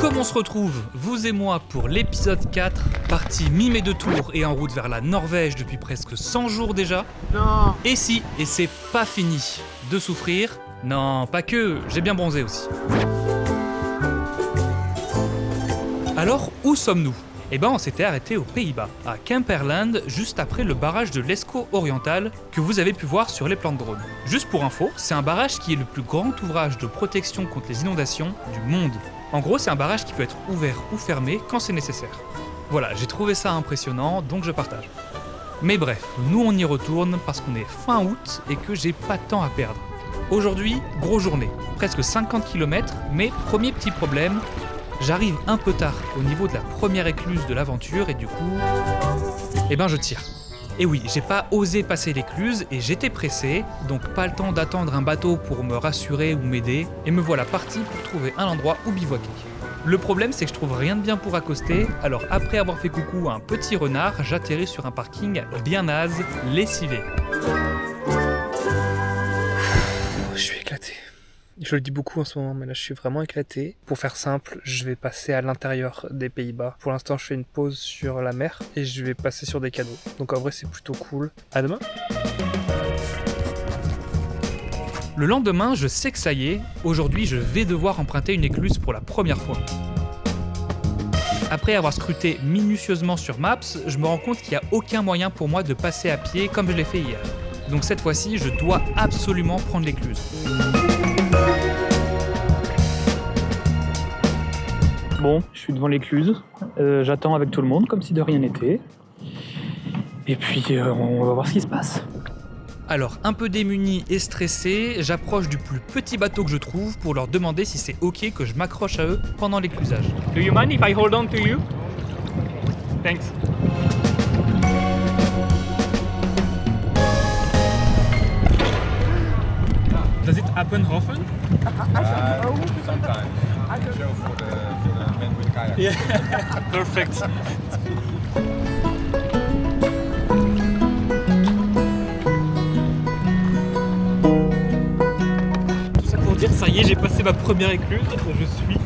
Comme on se retrouve, vous et moi, pour l'épisode 4, parti mi-mai de Tours et en route vers la Norvège depuis presque 100 jours déjà. Non. Et si, et c'est pas fini de souffrir. Non, pas que, j'ai bien bronzé aussi. Alors, où sommes-nous ? Eh ben, on s'était arrêté aux Pays-Bas, à Kemperland, juste après le barrage de l'Escaut oriental que vous avez pu voir sur les plans de drone. Juste pour info, c'est un barrage qui est le plus grand ouvrage de protection contre les inondations du monde. En gros, c'est un barrage qui peut être ouvert ou fermé quand c'est nécessaire. Voilà, j'ai trouvé ça impressionnant, donc je partage. Mais bref, nous on y retourne parce qu'on est fin août et que j'ai pas de temps à perdre. Aujourd'hui, grosse journée, presque 50 km, mais premier petit problème, j'arrive un peu tard au niveau de la première écluse de l'aventure et du coup, je tire. Et oui, j'ai pas osé passer l'écluse et j'étais pressé, donc pas le temps d'attendre un bateau pour me rassurer ou m'aider, et me voilà parti pour trouver un endroit où bivouaquer. Le problème, c'est que je trouve rien de bien pour accoster, alors après avoir fait coucou à un petit renard, j'atterris sur un parking bien naze, lessivé. Je suis éclaté. Je le dis beaucoup en ce moment, mais là je suis vraiment éclaté. Pour faire simple, je vais passer à l'intérieur des Pays-Bas. Pour l'instant, je fais une pause sur la mer et je vais passer sur des canaux. Donc en vrai, c'est plutôt cool. À demain. Le lendemain, je sais que ça y est, aujourd'hui je vais devoir emprunter une écluse pour la première fois. Après avoir scruté minutieusement sur Maps, je me rends compte qu'il n'y a aucun moyen pour moi de passer à pied comme je l'ai fait hier. Donc cette fois-ci, je dois absolument prendre l'écluse. Bon, je suis devant l'écluse, j'attends avec tout le monde comme si de rien n'était. Et puis on va voir ce qui se passe. Alors, un peu démuni et stressé, j'approche du plus petit bateau que je trouve pour leur demander si c'est ok que je m'accroche à eux pendant l'éclusage. Do you mind if I hold on to you? Thanks. Does it happen often? Sometimes. Show for the men with kayak. Yeah, perfect. Tout ça pour dire, ça y est, j'ai passé ma première écluse, je suis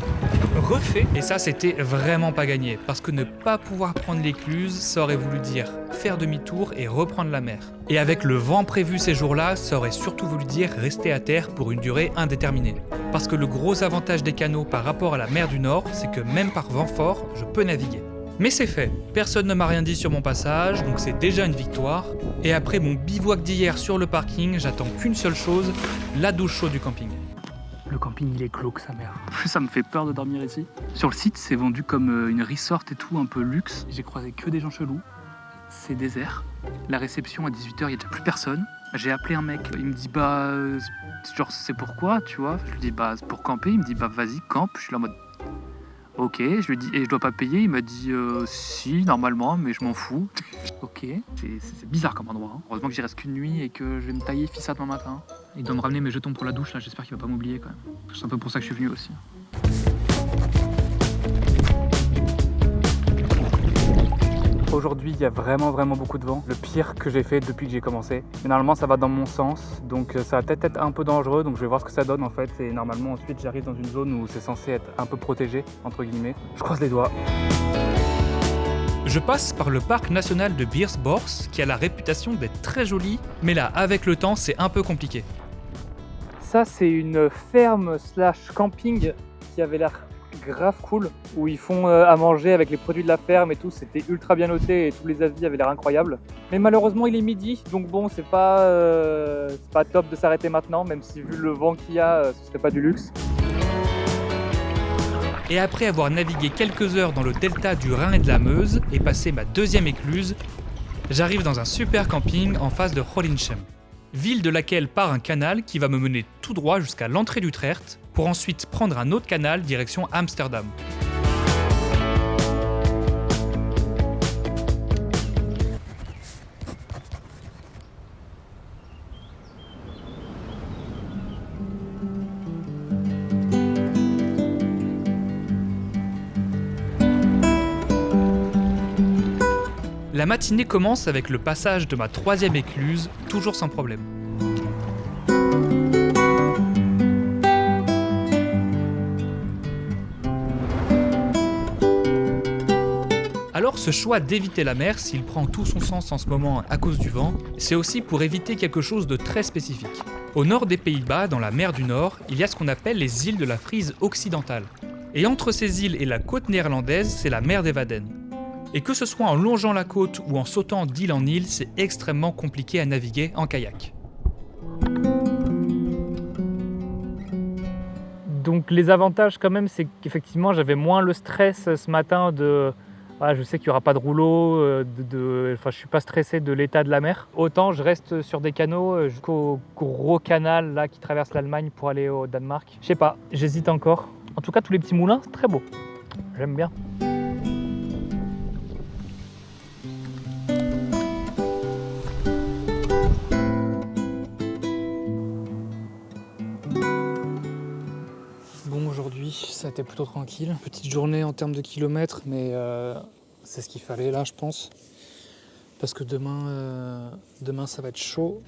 refait. Et ça, c'était vraiment pas gagné, parce que ne pas pouvoir prendre l'écluse, ça aurait voulu dire faire demi-tour et reprendre la mer. Et avec le vent prévu ces jours-là, ça aurait surtout voulu dire rester à terre pour une durée indéterminée. Parce que le gros avantage des canaux par rapport à la mer du Nord, c'est que même par vent fort, je peux naviguer. Mais c'est fait, personne ne m'a rien dit sur mon passage, donc c'est déjà une victoire. Et après mon bivouac d'hier sur le parking, j'attends qu'une seule chose, la douche chaude du camping. Le camping il est glauque sa mère. Ça me fait peur de dormir ici. Sur le site c'est vendu comme une resort et tout, un peu luxe. J'ai croisé que des gens chelous. C'est désert. La réception à 18h, il n'y a déjà plus personne. J'ai appelé un mec, il me dit genre c'est pourquoi, tu vois. Je lui dis c'est pour camper, il me dit vas-y campe. Je suis là en mode ok, je lui dis et je dois pas payer, il m'a dit si normalement mais je m'en fous. Ok, c'est bizarre comme endroit. Heureusement que j'y reste qu'une nuit et que je vais me tailler fissa demain matin. Il doit me ramener mes jetons pour la douche là, j'espère qu'il va pas m'oublier quand même. C'est un peu pour ça que je suis venu aussi. Aujourd'hui, il y a vraiment beaucoup de vent. Le pire que j'ai fait depuis que j'ai commencé. Mais normalement, ça va dans mon sens. Donc ça va peut-être être un peu dangereux. Donc je vais voir ce que ça donne en fait. Et normalement, ensuite, j'arrive dans une zone où c'est censé être un peu protégé, entre guillemets. Je croise les doigts. Je passe par le parc national de Birsborg, qui a la réputation d'être très joli. Mais là, avec le temps, c'est un peu compliqué. Ça, c'est une ferme / camping qui avait l'air grave cool, où ils font à manger avec les produits de la ferme et tout, c'était ultra bien noté et tous les avis avaient l'air incroyables. Mais malheureusement il est midi, donc bon c'est pas top de s'arrêter maintenant, même si vu le vent qu'il y a, ce serait pas du luxe. Et après avoir navigué quelques heures dans le delta du Rhin et de la Meuse et passé ma deuxième écluse, j'arrive dans un super camping en face de Holinchem, ville de laquelle part un canal qui va me mener tout droit jusqu'à l'entrée d'Utrecht, pour ensuite prendre un autre canal direction Amsterdam. La matinée commence avec le passage de ma troisième écluse, toujours sans problème. Alors ce choix d'éviter la mer, s'il prend tout son sens en ce moment à cause du vent, c'est aussi pour éviter quelque chose de très spécifique. Au nord des Pays-Bas, dans la mer du Nord, il y a ce qu'on appelle les îles de la Frise occidentale. Et entre ces îles et la côte néerlandaise, c'est la mer des Wadden. Et que ce soit en longeant la côte ou en sautant d'île en île, c'est extrêmement compliqué à naviguer en kayak. Donc les avantages quand même, c'est qu'effectivement j'avais moins le stress ce matin de... Ah, je sais qu'il n'y aura pas de rouleau, je ne suis pas stressé de l'état de la mer. Autant je reste sur des canaux jusqu'au gros canal là, qui traverse l'Allemagne pour aller au Danemark. Je sais pas, j'hésite encore. En tout cas, tous les petits moulins, c'est très beau. J'aime bien. Bon, aujourd'hui, ça a été plutôt tranquille. Petite journée en termes de kilomètres, mais c'est ce qu'il fallait là, je pense. Parce que demain ça va être chaud.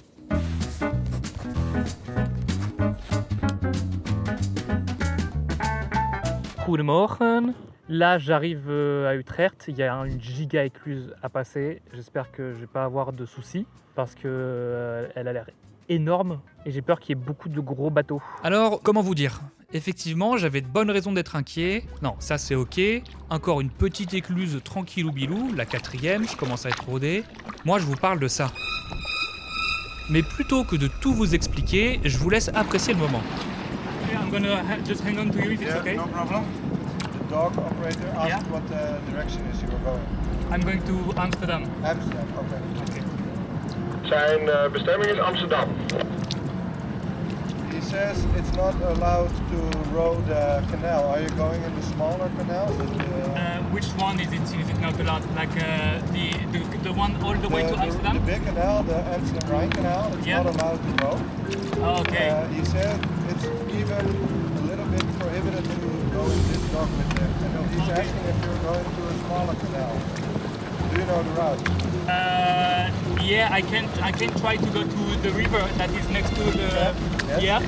Goedemorgen. Là, j'arrive à Utrecht. Il y a une giga écluse à passer. J'espère que je vais pas avoir de soucis parce que elle a l'air énorme et j'ai peur qu'il y ait beaucoup de gros bateaux. Alors, comment vous dire ? Effectivement, j'avais de bonnes raisons d'être inquiet. Non, ça c'est ok. Encore une petite écluse tranquillou bilou, la 4e, je commence à être rodé. Moi, je vous parle de ça. Mais plutôt que de tout vous expliquer, je vous laisse apprécier le moment. I'm gonna just hang on to you if it's okay. No problem. The dog operator asked what direction is you were going. I'm going to Amsterdam. Amsterdam, okay. Zijn bestemming is Amsterdam. He says it's not allowed to row the canal. Are you going in the smaller canal? Which one is it? Is it not allowed? Like the one all the way to Amsterdam? The big canal, the Amsterdam Rhine Canal, it's Yeah. not allowed to row. Oh, okay. He said it's even a little bit prohibited to go in this dock with them. And he's Okay. asking if you're going to a smaller canal. Do you know the route? Yeah, I can try to go to the river that is next to the. Yes? Yeah.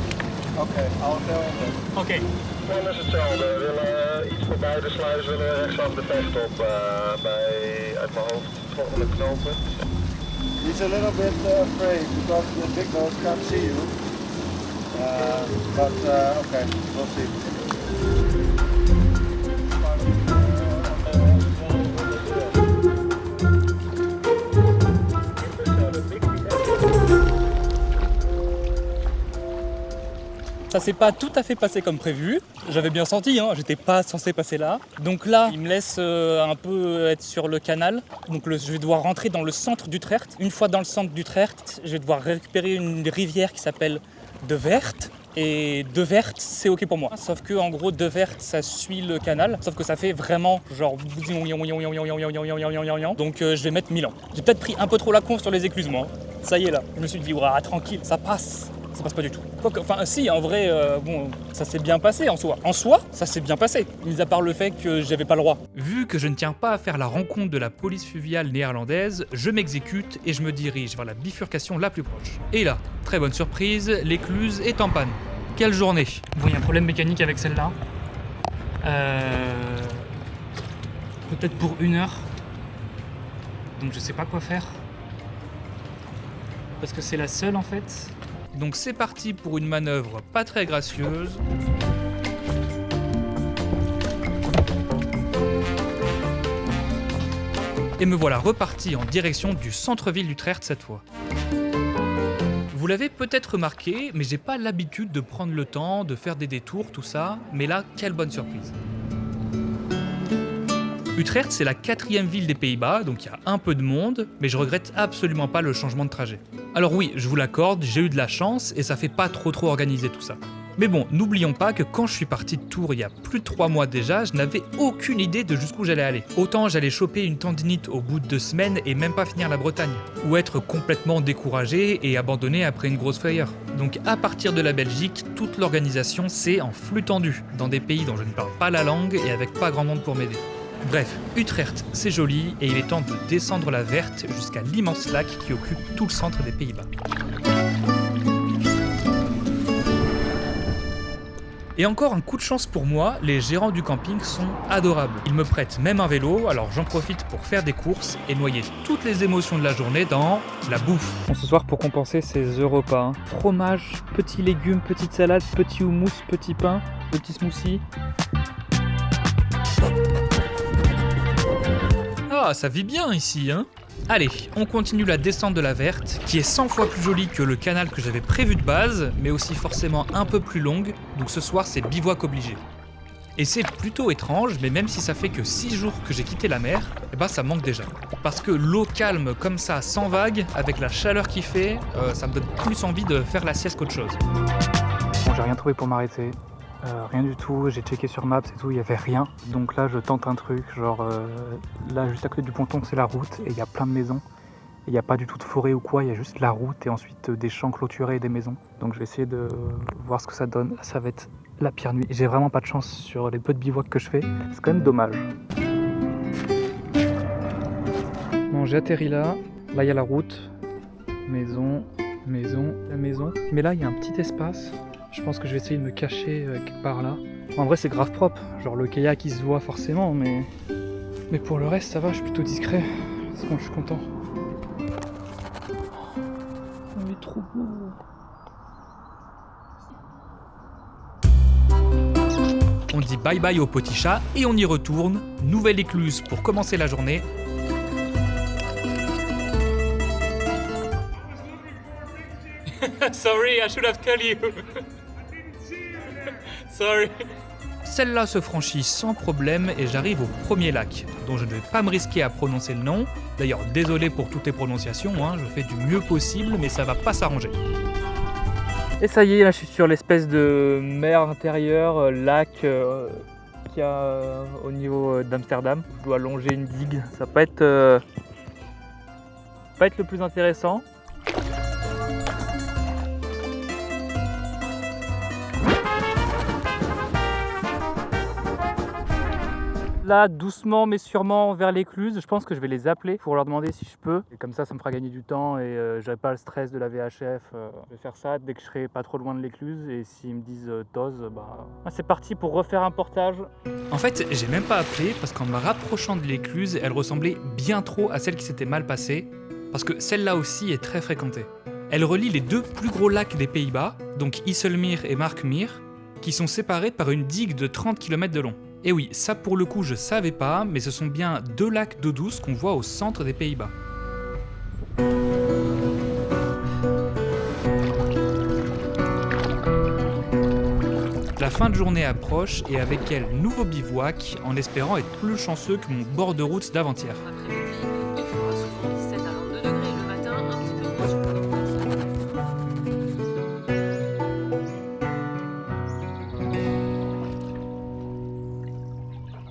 Okay, I'll tell him that. Okay. Dan is hetzelfde. We willen iets voorbij de sluis, willen we rechtsaf de vecht op bij, uit mijn hoofd, het volgende knooppunt. He's a little bit afraid because the big boats can't see you. But okay, we'll see. Ça s'est pas tout à fait passé comme prévu. J'avais bien senti, j'étais pas censé passer là. Donc là, il me laisse un peu être sur le canal. Donc je vais devoir rentrer dans le centre d'Utrecht. Une fois dans le centre d'Utrecht, je vais devoir récupérer une rivière qui s'appelle De Vert. Et De Vert, c'est ok pour moi. Sauf que en gros, De Vert, ça suit le canal. Sauf que ça fait vraiment genre... Donc je vais mettre 1000 ans. J'ai peut-être pris un peu trop la conf sur les écluses, moi. Ça y est là. Je me suis dit, ouah, tranquille, ça passe. Ça passe pas du tout. Enfin si, en vrai, ça s'est bien passé en soi. En soi, ça s'est bien passé, mis à part le fait que j'avais pas le droit. Vu que je ne tiens pas à faire la rencontre de la police fluviale néerlandaise, je m'exécute et je me dirige vers la bifurcation la plus proche. Et là, très bonne surprise, l'écluse est en panne. Quelle journée! Bon, il y a un problème mécanique avec celle-là. Peut-être pour 1 heure. Donc je sais pas quoi faire. Parce que c'est la seule en fait. Donc c'est parti pour une manœuvre pas très gracieuse. Et me voilà reparti en direction du centre-ville d'Utrecht cette fois. Vous l'avez peut-être remarqué, mais j'ai pas l'habitude de prendre le temps, de faire des détours, tout ça, mais là, quelle bonne surprise. Utrecht, c'est la 4e ville des Pays-Bas, donc il y a un peu de monde, mais je regrette absolument pas le changement de trajet. Alors oui, je vous l'accorde, j'ai eu de la chance et ça fait pas trop organisé tout ça. Mais bon, n'oublions pas que quand je suis parti de Tours il y a plus de 3 mois déjà, je n'avais aucune idée de jusqu'où j'allais aller. Autant j'allais choper une tendinite au bout de 2 semaines et même pas finir la Bretagne. Ou être complètement découragé et abandonné après une grosse frayeur. Donc à partir de la Belgique, toute l'organisation c'est en flux tendu, dans des pays dont je ne parle pas la langue et avec pas grand monde pour m'aider. Bref, Utrecht, c'est joli et il est temps de descendre la Verte jusqu'à l'immense lac qui occupe tout le centre des Pays-Bas. Et encore un coup de chance pour moi, les gérants du camping sont adorables. Ils me prêtent même un vélo, alors j'en profite pour faire des courses et noyer toutes les émotions de la journée dans la bouffe. Bon, ce soir, pour compenser ces repas, hein. Fromage, petits légumes, petite salade, petit houmous, petit pain, petit smoothie. Ah, ça vit bien ici, hein? Allez, on continue la descente de la Verte, qui est 100 fois plus jolie que le canal que j'avais prévu de base, mais aussi forcément un peu plus longue, donc ce soir c'est bivouac obligé. Et c'est plutôt étrange, mais même si ça fait que 6 jours que j'ai quitté la mer, eh ben ça manque déjà. Parce que l'eau calme comme ça, sans vagues, avec la chaleur qu'il fait, ça me donne plus envie de faire la sieste qu'autre chose. Bon, j'ai rien trouvé pour m'arrêter. Rien du tout, j'ai checké sur Maps et tout, il n'y avait rien. Donc là, je tente un truc, genre là, juste à côté du ponton, c'est la route et il y a plein de maisons. Il n'y a pas du tout de forêt ou quoi, il y a juste la route et ensuite des champs clôturés et des maisons. Donc je vais essayer de voir ce que ça donne. Ça va être la pire nuit. J'ai vraiment pas de chance sur les peu de bivouac que je fais. C'est quand même dommage. Bon, j'ai atterri là. Là, il y a la route. Maison, la maison. Mais là, il y a un petit espace. Je pense que je vais essayer de me cacher quelque part là. En vrai, c'est grave propre. Genre le kayak, il se voit forcément, mais pour le reste, ça va, je suis plutôt discret. Parce que je suis content. On est trop beau. On dit bye bye au petit chat et on y retourne. Nouvelle écluse pour commencer la journée. Sorry, I should have told you. Sorry. Celle-là se franchit sans problème et j'arrive au premier lac, dont je ne vais pas me risquer à prononcer le nom. D'ailleurs, désolé pour toutes les prononciations, hein, je fais du mieux possible, mais ça va pas s'arranger. Et ça y est, là je suis sur l'espèce de mer intérieure, lac qu'il y a au niveau d'Amsterdam. Je dois longer une digue, ça va pas être le plus intéressant. Là, doucement mais sûrement vers l'écluse, je pense que je vais les appeler pour leur demander si je peux. Et comme ça me fera gagner du temps et j'aurai pas le stress de la VHF. Je vais faire ça dès que je serai pas trop loin de l'écluse et s'ils me disent Toz, c'est parti pour refaire un portage. En fait, j'ai même pas appelé parce qu'en me rapprochant de l'écluse, elle ressemblait bien trop à celle qui s'était mal passée, parce que celle-là aussi est très fréquentée. Elle relie les deux plus gros lacs des Pays-Bas, donc Isselmeer et Markmeer, qui sont séparés par une digue de 30 km de long. Et oui, ça pour le coup je savais pas, mais ce sont bien deux lacs d'eau douce qu'on voit au centre des Pays-Bas. La fin de journée approche et avec elle nouveau bivouac, en espérant être plus chanceux que mon bord de route d'avant-hier. Il fera souvent 17 à 22 degrés le matin, un petit peu moins sur le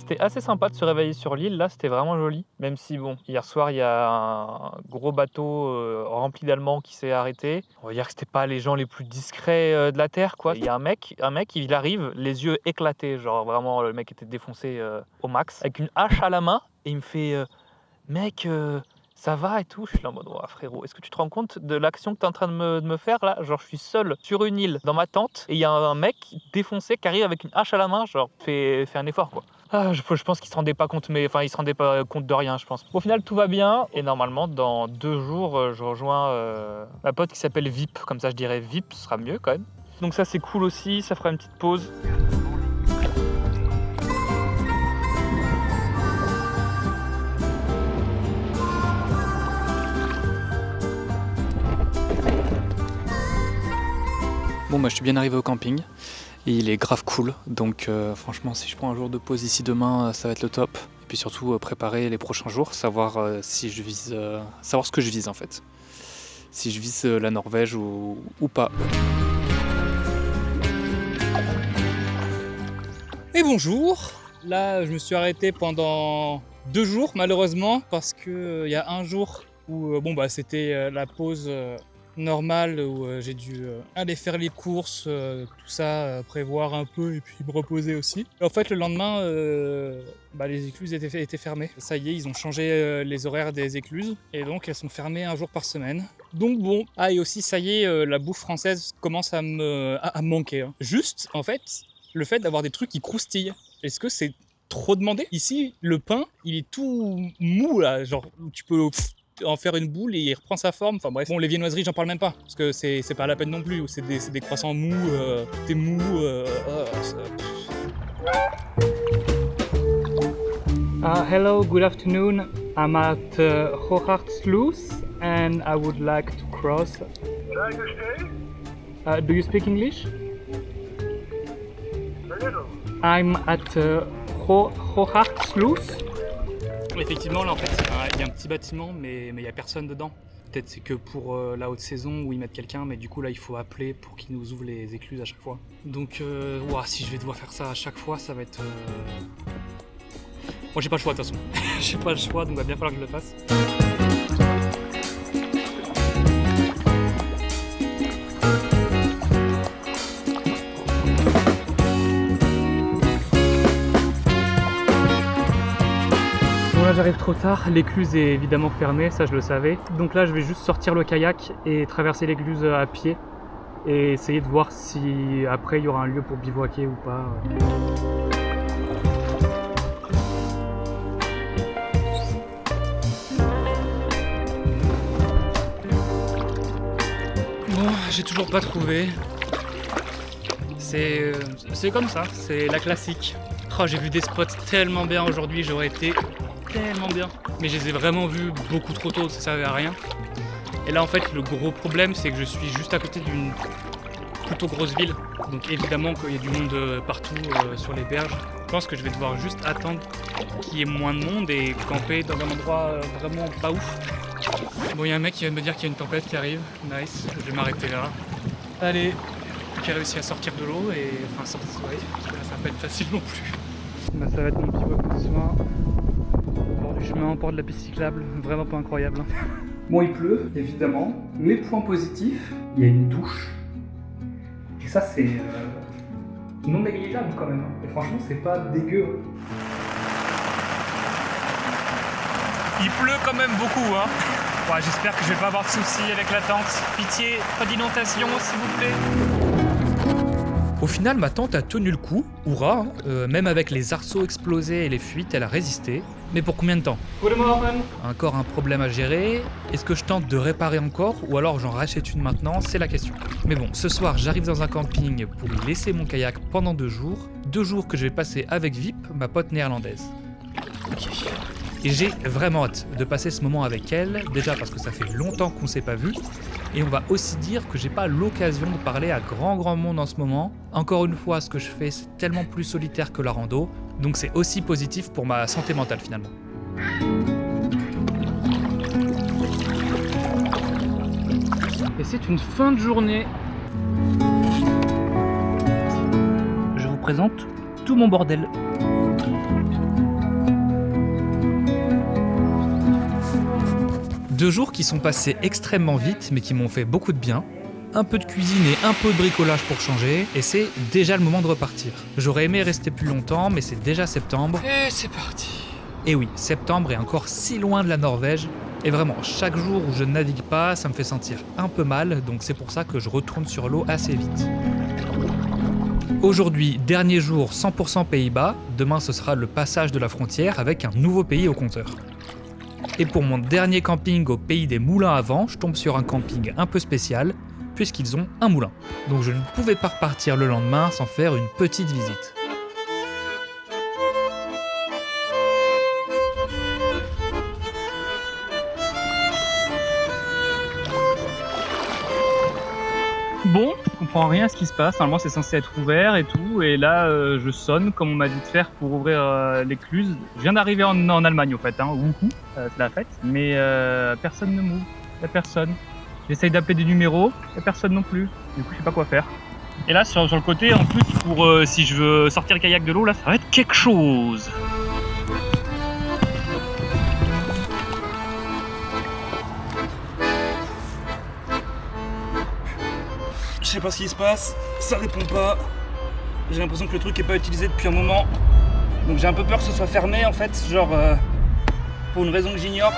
C'était assez sympa de se réveiller sur l'île, là c'était vraiment joli. Même si bon, hier soir il y a un gros bateau rempli d'Allemands qui s'est arrêté. On va dire que c'était pas les gens les plus discrets de la Terre quoi. Il y a un mec il arrive, les yeux éclatés, genre vraiment le mec était défoncé au max, avec une hache à la main et il me fait mec ça va et tout. Je suis là en mode oh, frérot, est-ce que tu te rends compte de l'action que tu es en train de me faire là? Genre je suis seul sur une île dans ma tente et il y a un mec défoncé qui arrive avec une hache à la main, genre fais un effort quoi. Ah, je pense qu'il se rendait pas compte, il se rendait pas compte de rien, je pense. Au final, tout va bien. Et normalement, dans 2 jours, je rejoins ma pote qui s'appelle VIP. Comme ça, je dirais VIP, ce sera mieux quand même. Donc ça, c'est cool aussi. Ça fera une petite pause. Bon, je suis bien arrivé au camping. Et il est grave cool, donc franchement si je prends un jour de pause ici demain, ça va être le top. Et puis surtout préparer les prochains jours, savoir si je vise, savoir ce que je vise en fait. Si je vise la Norvège ou pas. Et bonjour. Là je me suis arrêté pendant 2 jours malheureusement parce que il y a un jour où c'était la pause normal où j'ai dû aller faire les courses, tout ça, prévoir un peu et puis me reposer aussi. Et en fait le lendemain, les écluses étaient fermées. Ça y est, ils ont changé les horaires des écluses et donc elles sont fermées 1 jour par semaine. Donc bon, et aussi ça y est, la bouffe française commence à me manquer. Hein. Juste, en fait, le fait d'avoir des trucs qui croustillent. Est-ce que c'est trop demandé? Ici, le pain, il est tout mou là, genre tu peux en faire une boule et il reprend sa forme. Enfin bref, bon, les viennoiseries, j'en parle même pas parce que c'est pas la peine non plus. C'est des croissants mous, des mous. Hello, good afternoon. I'm at Hochhartsluis and I would like to cross. Do you speak English? I'm at Hochhartsluis. Effectivement, là en fait, il y a un petit bâtiment, mais il n'y a personne dedans. Peut-être c'est que pour la haute saison où ils mettent quelqu'un, mais du coup là il faut appeler pour qu'ils nous ouvrent les écluses à chaque fois. Donc, si je vais devoir faire ça à chaque fois, ça va être. Moi j'ai pas le choix de toute façon. J'ai pas le choix, donc il va bien falloir que je le fasse. Bon là j'arrive trop tard, l'écluse est évidemment fermée, ça je le savais. Donc là je vais juste sortir le kayak et traverser l'écluse à pied et essayer de voir si après il y aura un lieu pour bivouaquer ou pas. Bon, j'ai toujours pas trouvé. C'est comme ça, c'est la classique. Oh, j'ai vu des spots tellement bien aujourd'hui, j'aurais été tellement bien. Mais je les ai vraiment vus beaucoup trop tôt, ça servait à rien. Et là en fait le gros problème c'est que je suis juste à côté d'une plutôt grosse ville. Donc évidemment qu'il y a du monde partout sur les berges. Je pense que je vais devoir juste attendre qu'il y ait moins de monde et camper dans un endroit vraiment pas ouf. Bon, il y a un mec qui vient de me dire qu'il y a une tempête qui arrive. Nice, je vais m'arrêter là. Allez, j'ai réussi à sortir de l'eau et enfin sortir, ouais, ça va pas être facile non plus. Bah, ça va être mon bivouac de soir. Au bord du chemin, au bord de la piste cyclable, vraiment pas incroyable. Bon, il pleut, évidemment, mais point positif, il y a une douche. Et ça, c'est non négligeable quand même. Et franchement, c'est pas dégueu. Il pleut quand même beaucoup, hein. Ouais, j'espère que je vais pas avoir de soucis avec la tente. Pitié, pas d'inondation, s'il vous plaît. Au final, ma tente a tenu le coup, hurrah, même avec les arceaux explosés et les fuites, elle a résisté. Mais pour combien de temps? Encore un problème à gérer. Est-ce que je tente de réparer encore ou alors j'en rachète une maintenant? C'est la question. Mais bon, ce soir, j'arrive dans un camping pour y laisser mon kayak pendant 2 jours. 2 jours que je vais passer avec Vip, ma pote néerlandaise. Ok. Et j'ai vraiment hâte de passer ce moment avec elle, déjà parce que ça fait longtemps qu'on s'est pas vu, et on va aussi dire que j'ai pas l'occasion de parler à grand monde en ce moment. Encore une fois, ce que je fais, c'est tellement plus solitaire que la rando, donc c'est aussi positif pour ma santé mentale finalement. Et c'est une fin de journée. Je vous présente tout mon bordel. Deux jours qui sont passés extrêmement vite, mais qui m'ont fait beaucoup de bien. Un peu de cuisine et un peu de bricolage pour changer, et c'est déjà le moment de repartir. J'aurais aimé rester plus longtemps, mais c'est déjà septembre. Et c'est parti. Et oui, septembre est encore si loin de la Norvège, et vraiment, chaque jour où je ne navigue pas, ça me fait sentir un peu mal, donc c'est pour ça que je retourne sur l'eau assez vite. Aujourd'hui, dernier jour 100% Pays-Bas, demain ce sera le passage de la frontière avec un nouveau pays au compteur. Et pour mon dernier camping au pays des moulins à vent, je tombe sur un camping un peu spécial, puisqu'ils ont un moulin. Donc je ne pouvais pas repartir le lendemain sans faire une petite visite. Bon, je comprends rien à ce qui se passe. Normalement, c'est censé être ouvert et tout. Et là, je sonne comme on m'a dit de faire pour ouvrir l'écluse. Je viens d'arriver en Allemagne, au fait. Wouhou, c'est la fête. Mais personne ne m'ouvre. Il n'y a personne. J'essaye d'appeler des numéros. Il n'y a personne non plus. Du coup, je sais pas quoi faire. Et là, sur le côté, en plus, pour si je veux sortir le kayak de l'eau, là, ça va être quelque chose. Je sais pas ce qui se passe, ça répond pas. J'ai l'impression que le truc est pas utilisé depuis un moment. Donc j'ai un peu peur que ce soit fermé en fait, genre pour une raison que j'ignore.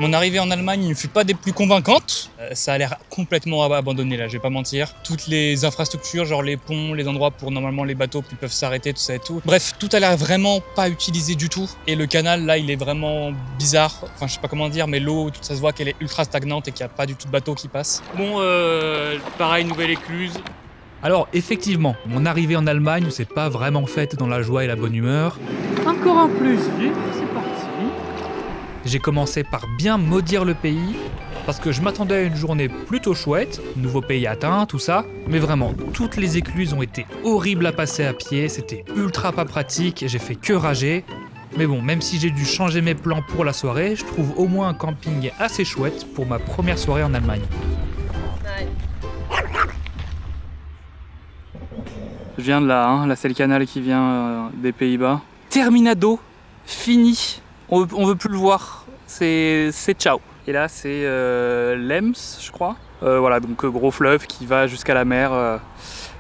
Mon arrivée en Allemagne ne fut pas des plus convaincantes. Ça a l'air complètement abandonné là, je vais pas mentir. Toutes les infrastructures, genre les ponts, les endroits pour normalement les bateaux qui peuvent s'arrêter, tout ça et tout. Bref, tout a l'air vraiment pas utilisé du tout. Et le canal là, il est vraiment bizarre. Enfin, je sais pas comment dire, mais l'eau, ça se voit qu'elle est ultra stagnante et qu'il n'y a pas du tout de bateau qui passe. Bon, pareil, nouvelle écluse. Alors effectivement, mon arrivée en Allemagne s'est pas vraiment faite dans la joie et la bonne humeur. Encore un plus, c'est parti. J'ai commencé par bien maudire le pays, parce que je m'attendais à une journée plutôt chouette, nouveau pays atteint, tout ça, mais vraiment, toutes les écluses ont été horribles à passer à pied, c'était ultra pas pratique, j'ai fait que rager. Mais bon, même si j'ai dû changer mes plans pour la soirée, je trouve au moins un camping assez chouette pour ma première soirée en Allemagne. Je viens de là, hein. Là c'est le canal qui vient des Pays-Bas. Terminado, fini. On veut plus le voir, c'est ciao. Et là c'est l'Ems, je crois. Voilà, donc gros fleuve qui va jusqu'à la mer,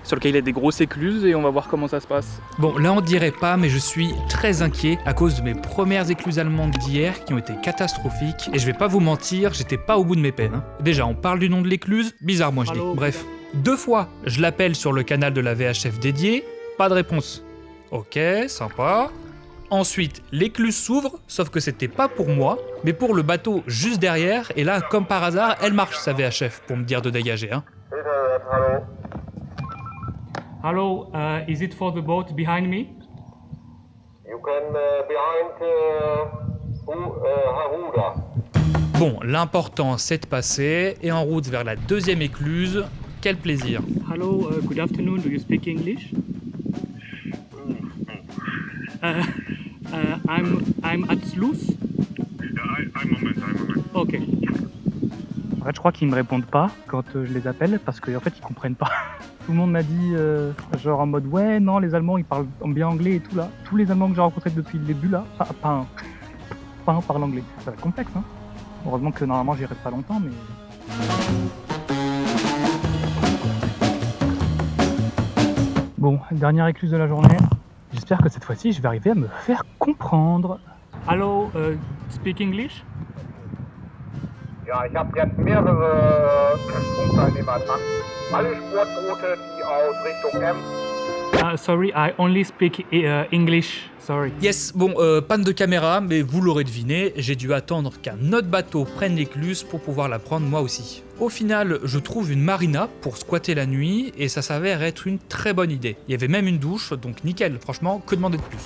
sur lequel il y a des grosses écluses et on va voir comment ça se passe. Bon, là on dirait pas, mais je suis très inquiet à cause de mes premières écluses allemandes d'hier qui ont été catastrophiques. Et je vais pas vous mentir, j'étais pas au bout de mes peines. Hein. Déjà, on parle du nom de l'écluse, bizarre moi je dis. Bref, 2 fois, je l'appelle sur le canal de la VHF dédié, pas de réponse. Ok, sympa. Ensuite, l'écluse s'ouvre, sauf que c'était pas pour moi, mais pour le bateau juste derrière, et là, comme par hasard, elle marche sa VHF pour me dire de dégager. Hein. Hello, is it for the boat behind me? You can behind Haruda. Bon, l'important c'est de passer, et en route vers la 2e écluse, quel plaisir. Hello, good afternoon, do you speak English? I'm at Sluice. I'm moment. Ok. En fait, je crois qu'ils me répondent pas quand je les appelle parce qu'en fait, ils comprennent pas. Tout le monde m'a dit, genre en mode ouais, non, les Allemands ils parlent bien anglais et tout là. Tous les Allemands que j'ai rencontrés depuis le début là, pas un parle anglais. Ça va être complexe, hein. Heureusement que normalement j'y reste pas longtemps, mais. Bon, dernière écluse de la journée. J'espère que cette fois-ci, je vais arriver à me faire comprendre. Hello, speak English? Ja, ich habe jetzt mehrere Funkteilnehmer dran. Alle Sportboote, die aus Richtung M. Sorry, I only speak English. Sorry. Yes, bon, panne de caméra, mais vous l'aurez deviné, j'ai dû attendre qu'un autre bateau prenne l'écluse pour pouvoir la prendre moi aussi. Au final, je trouve une marina pour squatter la nuit, et ça s'avère être une très bonne idée. Il y avait même une douche, donc nickel, franchement, que demander de plus.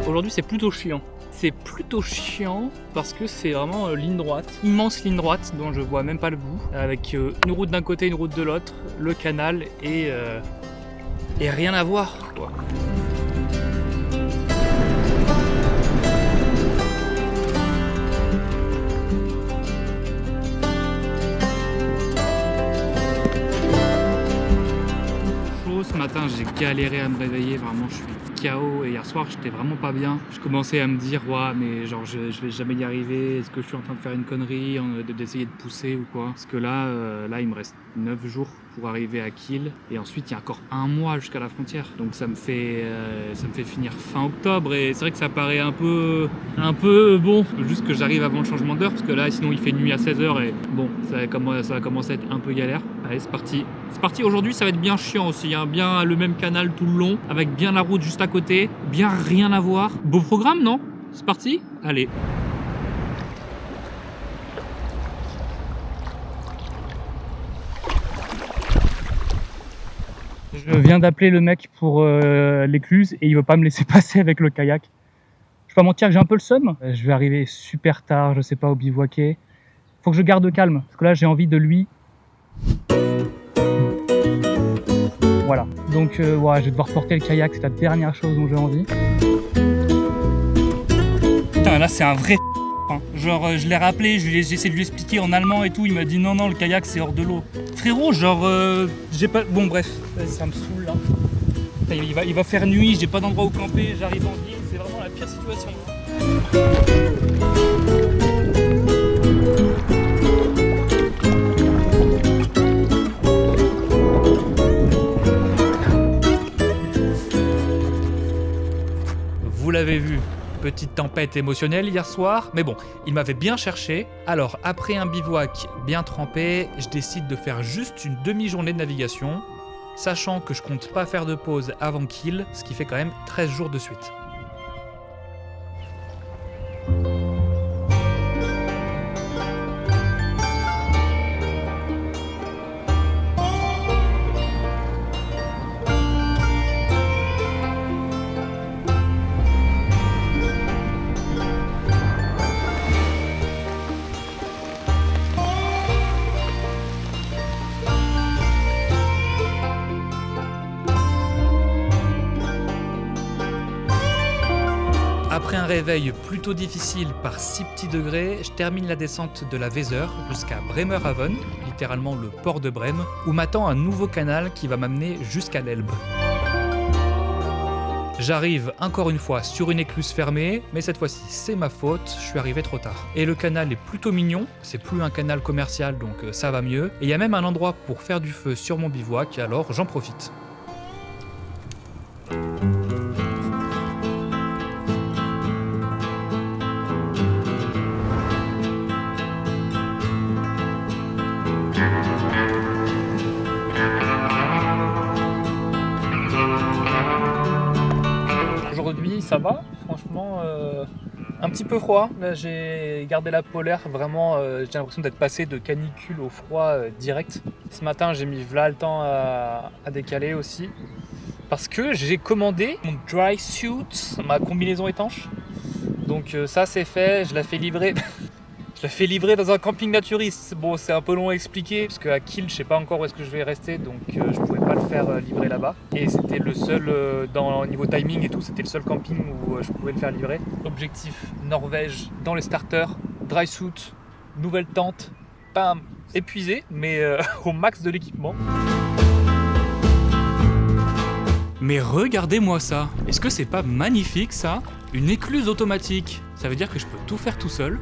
Aujourd'hui, c'est plutôt chiant. C'est plutôt chiant parce que c'est vraiment ligne droite. Immense ligne droite dont je vois même pas le bout. Avec une route d'un côté, une route de l'autre, le canal et rien à voir, quoi. Ce matin, j'ai galéré à me réveiller, vraiment, je suis KO et hier soir, j'étais vraiment pas bien. Je commençais à me dire, ouais, mais genre, je vais jamais y arriver, est-ce que je suis en train de faire une connerie, d'essayer de pousser ou quoi? Parce que là, il me reste 9 jours pour arriver à Kiel et ensuite, il y a encore 1 mois jusqu'à la frontière. Donc ça me fait finir fin octobre et c'est vrai que ça paraît un peu bon, juste que j'arrive avant le changement d'heure parce que là, sinon, il fait nuit à 16h et bon, ça va commencer à être un peu galère. Allez, c'est parti. C'est parti, aujourd'hui ça va être bien chiant aussi, hein. Bien le même canal tout le long, avec bien la route juste à côté, bien rien à voir. Beau programme, non? C'est parti? Allez. Je viens d'appeler le mec pour l'écluse et il veut pas me laisser passer avec le kayak. Je vais pas mentir que j'ai un peu le seum. Je vais arriver super tard, je sais pas où bivouaquer. Faut que je garde calme, parce que là j'ai envie de lui. Voilà, donc ouais, je vais devoir porter le kayak, c'est la dernière chose dont j'ai envie. Putain, là c'est un vrai hein. Genre je l'ai rappelé, j'ai essayé de lui expliquer en allemand et tout, il m'a dit non, le kayak c'est hors de l'eau. Frérot, genre j'ai pas... Bon bref, ça me saoule là. Il va faire nuit, j'ai pas d'endroit où camper, j'arrive en ville, c'est vraiment la pire situation. Vous l'avez vu, petite tempête émotionnelle hier soir, mais bon, il m'avait bien cherché. Alors, après un bivouac bien trempé, je décide de faire juste une demi-journée de navigation, sachant que je compte pas faire de pause avant Kiel, ce qui fait quand même 13 jours de suite. Après un réveil plutôt difficile par 6 petits degrés, je termine la descente de la Weser jusqu'à Bremerhaven, littéralement le port de Brême, où m'attend un nouveau canal qui va m'amener jusqu'à l'Elbe. J'arrive encore une fois sur une écluse fermée, mais cette fois-ci c'est ma faute, je suis arrivé trop tard. Et le canal est plutôt mignon, c'est plus un canal commercial donc ça va mieux, et il y a même un endroit pour faire du feu sur mon bivouac, alors j'en profite. Aujourd'hui ça va, franchement un petit peu froid. Là j'ai gardé la polaire, vraiment j'ai l'impression d'être passé de canicule au froid direct. Ce matin j'ai mis là le temps à décaler aussi. Parce que j'ai commandé mon dry suit, ma combinaison étanche. Donc ça c'est fait, je la fais livrer. Je la fais livrer dans un camping naturiste. Bon, c'est un peu long à expliquer parce qu'à Kiel, je sais pas encore où est-ce que je vais rester, donc je pouvais pas le faire livrer là-bas. Et c'était le seul, au niveau timing et tout, c'était le seul camping où je pouvais le faire livrer. Objectif Norvège dans les starters, dry suit, nouvelle tente, bam, épuisé, mais au max de l'équipement. Mais regardez-moi ça! Est-ce que c'est pas magnifique ça? Une écluse automatique! Ça veut dire que je peux tout faire tout seul.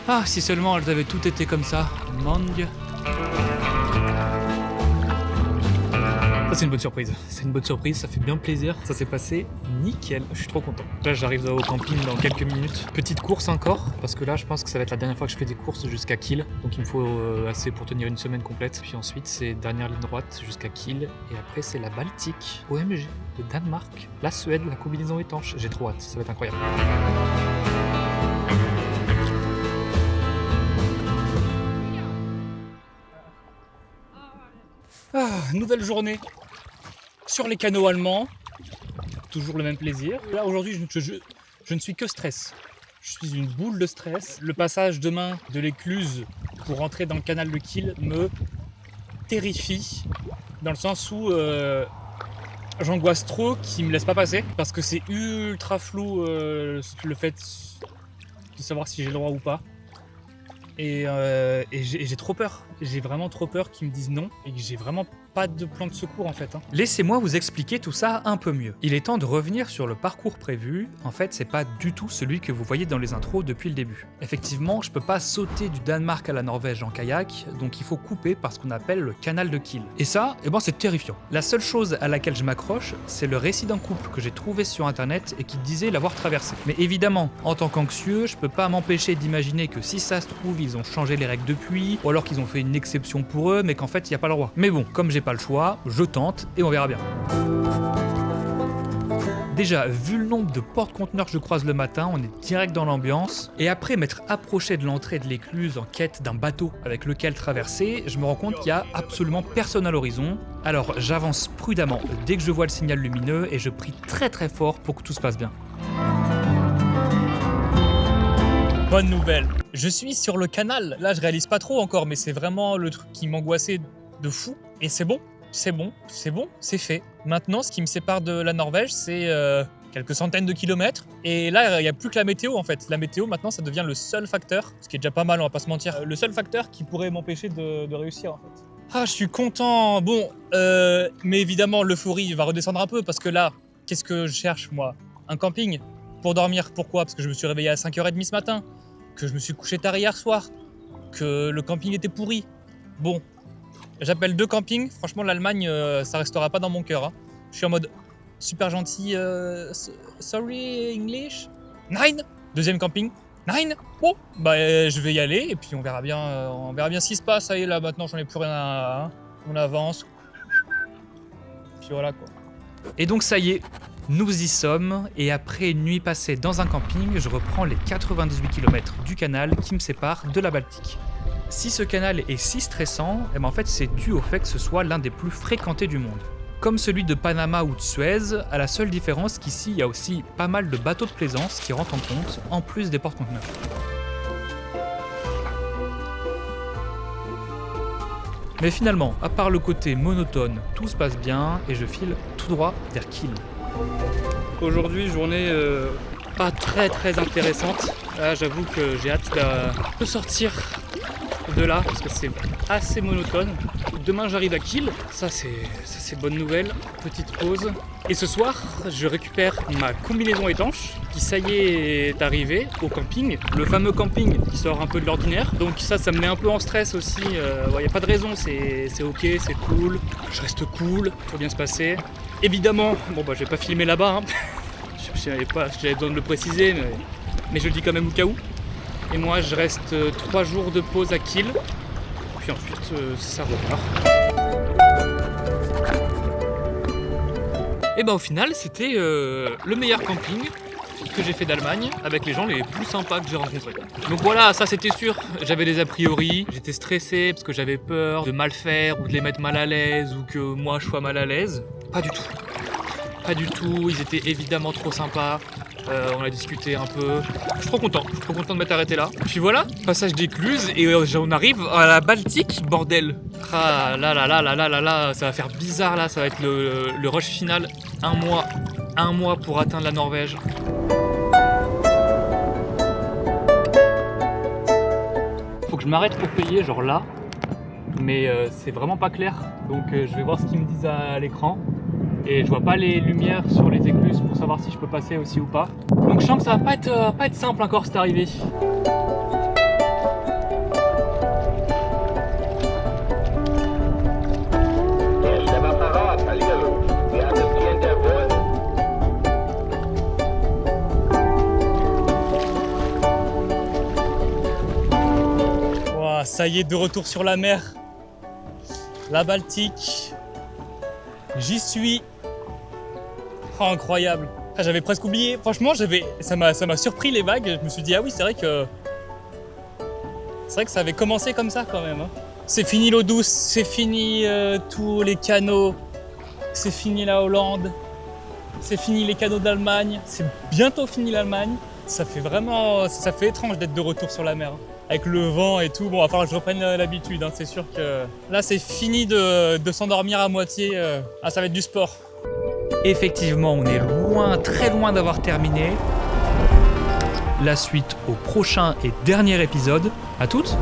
Ah, si seulement elles avaient toutes été comme ça. Mang. Ça c'est une bonne surprise. C'est une bonne surprise, ça fait bien plaisir. Ça s'est passé nickel. Je suis trop content. Là j'arrive au camping dans quelques minutes. Petite course encore, parce que là je pense que ça va être la dernière fois que je fais des courses jusqu'à Kiel. Donc il me faut assez pour tenir une semaine complète. Puis ensuite c'est dernière ligne droite jusqu'à Kiel. Et après c'est la Baltique, OMG, le Danemark, la Suède, la combinaison étanche. J'ai trop hâte, ça va être incroyable. Ah, nouvelle journée sur les canaux allemands, toujours le même plaisir. Là aujourd'hui je ne suis que stress, je suis une boule de stress. Le passage demain de l'écluse pour rentrer dans le canal de Kiel me terrifie, dans le sens où j'angoisse trop qu'il me laisse pas passer, parce que c'est ultra flou le fait de savoir si j'ai le droit ou pas. Et j'ai trop peur, j'ai vraiment trop peur qu'ils me disent non et que j'ai vraiment pas de plan de secours en fait. Laissez-moi vous expliquer tout ça un peu mieux. Il est temps de revenir sur le parcours prévu. En fait, c'est pas du tout celui que vous voyez dans les intros depuis le début. Effectivement, je peux pas sauter du Danemark à la Norvège en kayak, donc il faut couper par ce qu'on appelle le canal de Kiel. Et ça, c'est terrifiant. La seule chose à laquelle je m'accroche, c'est le récit d'un couple que j'ai trouvé sur internet et qui disait l'avoir traversé. Mais évidemment, en tant qu'anxieux, je peux pas m'empêcher d'imaginer que si ça se trouve, ils ont changé les règles depuis, ou alors qu'ils ont fait une exception pour eux, mais qu'en fait, il n'y a pas le droit. Mais bon, comme j'ai pas le choix, je tente et on verra bien. Déjà, vu le nombre de porte-conteneurs que je croise le matin, on est direct dans l'ambiance. Et après m'être approché de l'entrée de l'écluse en quête d'un bateau avec lequel traverser, je me rends compte qu'il y a absolument personne à l'horizon. Alors j'avance prudemment dès que je vois le signal lumineux et je prie très très fort pour que tout se passe bien. Bonne nouvelle, je suis sur le canal. Là je réalise pas trop encore, mais c'est vraiment le truc qui m'angoissait de fou. Et c'est bon, c'est fait. Maintenant, ce qui me sépare de la Norvège, c'est quelques centaines de kilomètres. Et là, il n'y a plus que la météo en fait. La météo, maintenant, ça devient le seul facteur, ce qui est déjà pas mal, on va pas se mentir, le seul facteur qui pourrait m'empêcher de réussir en fait. Ah, je suis content. Bon, mais évidemment, l'euphorie va redescendre un peu parce que là, qu'est-ce que je cherche moi? Un camping? pour dormir. Pourquoi? Parce que je me suis réveillé à 5h30 ce matin, que je me suis couché tard hier soir, que le camping était pourri. Bon, j'appelle 2 campings. Franchement, l'Allemagne, ça restera pas dans mon cœur. Hein. Je suis en mode super gentil. Sorry English. 9. Deuxième camping. 9. Bon, bah je vais y aller et puis on verra bien ce qui se passe. Ça y est, là maintenant, j'en ai plus rien à. Hein. On avance. Puis voilà quoi. Et donc ça y est, nous y sommes, et après une nuit passée dans un camping, je reprends les 98 km du canal qui me sépare de la Baltique. Si ce canal est si stressant, eh ben en fait c'est dû au fait que ce soit l'un des plus fréquentés du monde. Comme celui de Panama ou de Suez, à la seule différence qu'ici il y a aussi pas mal de bateaux de plaisance qui rentrent en compte, en plus des porte-conteneurs. Mais finalement, à part le côté monotone, tout se passe bien et je file tout droit vers Kiel. Aujourd'hui, journée pas très intéressante. Là, j'avoue que j'ai hâte de sortir de là parce que c'est assez monotone. Demain, j'arrive à Kiel. Ça, c'est bonne nouvelle. Petite pause. Et ce soir, je récupère ma combinaison étanche qui, ça y est arrivée au camping. Le fameux camping qui sort un peu de l'ordinaire. Donc ça me met un peu en stress aussi. Il n'y a pas de raison, c'est ok, c'est cool. Je reste cool, tout va bien se passer. Évidemment, bon bah je vais pas filmer là-bas. Hein. Je savais pas si j'avais besoin de le préciser, mais je le dis quand même au cas où. Et moi, je reste 3 jours de pause à Kiel. Puis ensuite, ça repart. Et ben au final, c'était le meilleur camping que j'ai fait d'Allemagne, avec les gens les plus sympas que j'ai rencontrés. Donc voilà, ça c'était sûr, j'avais des a priori, j'étais stressé parce que j'avais peur de mal faire ou de les mettre mal à l'aise ou que moi je sois mal à l'aise. Pas du tout. Pas du tout, ils étaient évidemment trop sympas. On a discuté un peu. Je suis trop content de m'être arrêté là. Puis voilà, passage d'écluse et on arrive à la Baltique, bordel. Ah là, ça va faire bizarre là, ça va être le rush final. Un mois pour atteindre la Norvège. Faut que je m'arrête pour payer, genre là. Mais c'est vraiment pas clair, donc je vais voir ce qu'ils me disent à l'écran. Et je vois pas les lumières sur les écluses pour savoir si je peux passer aussi ou pas. Donc je sens que ça va pas être simple encore cette arrivée. Wow, ça y est, de retour sur la mer. La Baltique. J'y suis. Oh, incroyable. Ah, j'avais presque oublié. Franchement, ça m'a surpris les vagues. Je me suis dit, ah oui, c'est vrai que ça avait commencé comme ça quand même. Hein. C'est fini l'eau douce, c'est fini tous les canaux, c'est fini la Hollande, c'est fini les canaux d'Allemagne, c'est bientôt fini l'Allemagne. Ça fait étrange d'être de retour sur la mer. Hein. Avec le vent et tout, bon, il va falloir que je reprenne l'habitude. Hein. C'est sûr que là, c'est fini de s'endormir à moitié. Ah, ça va être du sport. Effectivement, on est loin, très loin d'avoir terminé. La suite au prochain et dernier épisode. À toutes!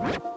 You